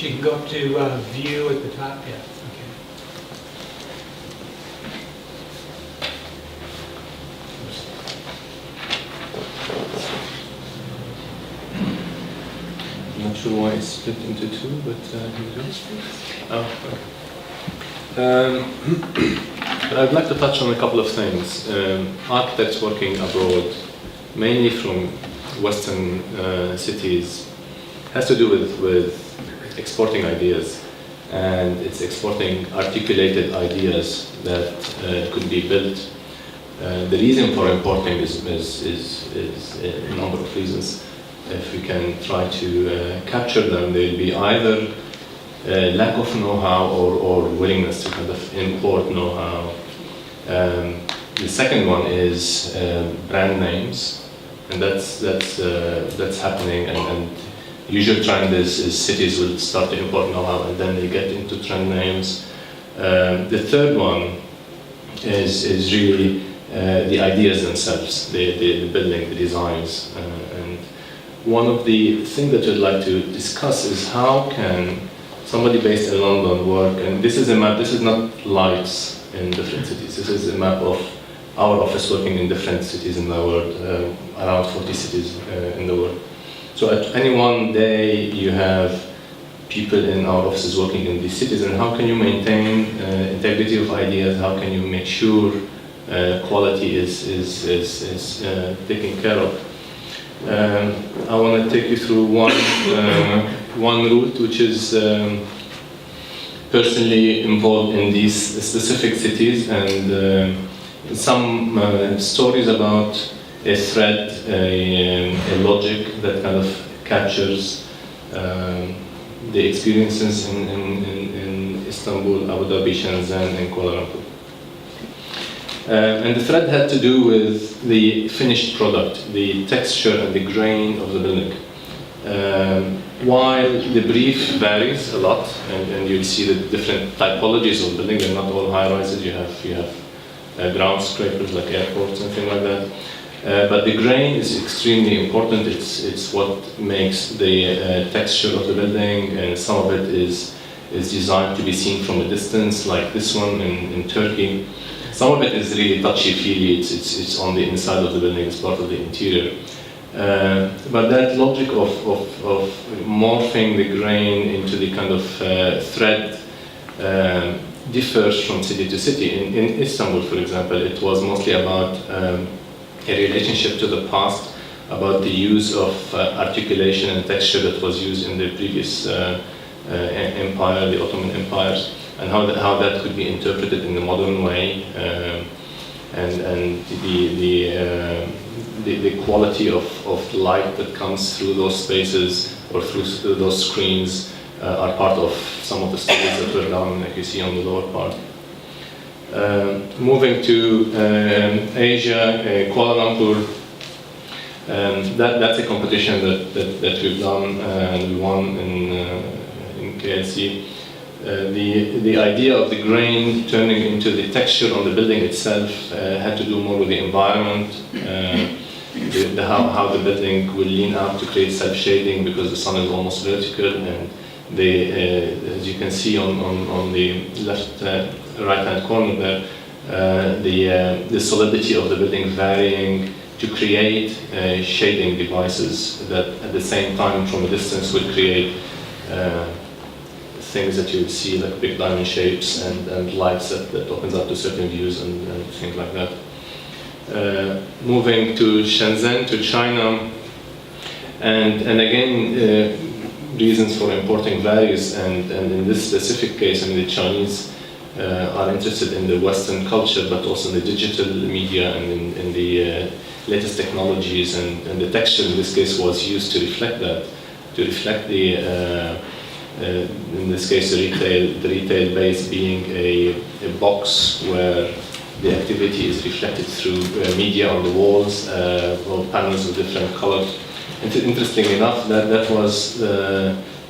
She can go up to view at the top, yeah. Okay. I'm not sure why it's split into two, but here we go. Oh, okay. I'd like to touch on a couple of things. Architects working abroad, mainly from Western cities, has to do with exporting ideas, and it's exporting articulated ideas that could be built. The reason for importing is a number of reasons. If we can try to capture them, they'll be either lack of know-how or willingness to kind of import know-how. The second one is brand names, and that's happening. And usual trend is cities will start to import know-how, and then they get into trend names. The third one is really the ideas themselves, the building, the designs. And one of the things that we'd like to discuss is how can somebody based in London work, and this is a map, this is not lights in different cities, this is a map of our office working in different cities in the world, around 40 cities in the world. So at any one day you have people in our offices working in these cities, and how can you maintain integrity of ideas, how can you make sure quality is taken care of. I want to take you through one route, which is personally involved in these specific cities, and some stories about a thread, a logic that kind of captures the experiences in Istanbul, Abu Dhabi, Shenzhen, and Kuala Lumpur. And the thread had to do with the finished product, the texture and the grain of the building. While the brief varies a lot, and you'll see the different typologies of buildings, they're not all high-rises, you have ground scrapers like airports and things like that. But the grain is extremely important. It's what makes the texture of the building, and some of it is designed to be seen from a distance, like this one in Turkey. Some of it is really touchy-feely, it's on the inside of the building, it's part of the interior. But that logic of morphing the grain into the kind of thread differs from city to city. In Istanbul, for example, it was mostly about a relationship to the past, about the use of articulation and texture that was used in the previous empire, the Ottoman empires, and how that could be interpreted in the modern way, and the quality of light that comes through those spaces or through those screens are part of some of the studies that were done, like you see on the lower part. Moving to Asia, Kuala Lumpur, that's a competition that we've done and we won in KLC. The idea of the grain turning into the texture on the building itself had to do more with the environment, how the building will lean out to create self-shading because the sun is almost vertical, and as you can see on the left right-hand corner there, the solidity of the building varying to create shading devices that at the same time from a distance will create things that you would see like big diamond shapes and lights that opens up to certain views and things like that. Moving to Shenzhen, to China, and again, reasons for importing varies, and in this specific case, I mean, the Chinese are interested in the Western culture, but also in the digital media and in the latest technologies, and the texture in this case was used to reflect that, to reflect the in this case the retail base being a box where the activity is reflected through media on the walls, or panels of different colors. Interestingly enough, that was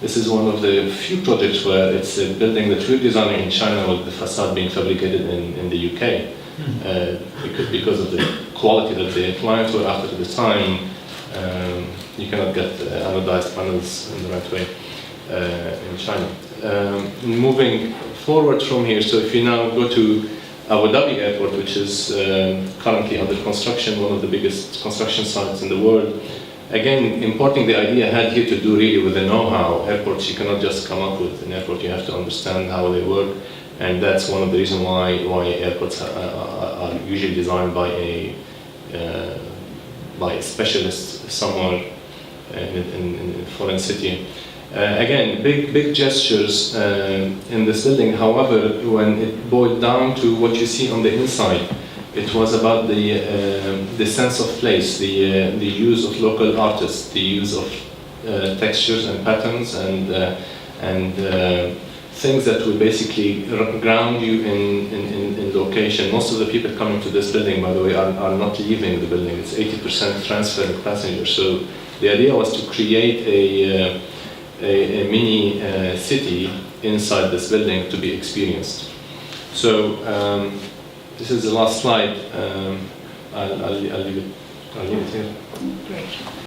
this is one of the few projects where it's a building that we're designing in China with the facade being fabricated in the UK. Because of the quality that the clients were after at the time, you cannot get anodized panels in the right way. in China. Moving forward from here, so if you now go to Abu Dhabi Airport, which is currently under construction, one of the biggest construction sites in the world. Again, importing the idea had here to do really with the know-how. Airports, you cannot just come up with an airport, you have to understand how they work, and that's one of the reasons why airports are usually designed by a specialist somewhere in a foreign city. Again, big gestures in this building. However, when it boiled down to what you see on the inside, it was about the sense of place, the use of local artists, the use of textures and patterns and things that will basically ground you in location. Most of the people coming to this building, by the way, are not leaving the building. It's 80% transferring passengers. So the idea was to create a mini city inside this building to be experienced. So this is the last slide. I'll leave it here. Great.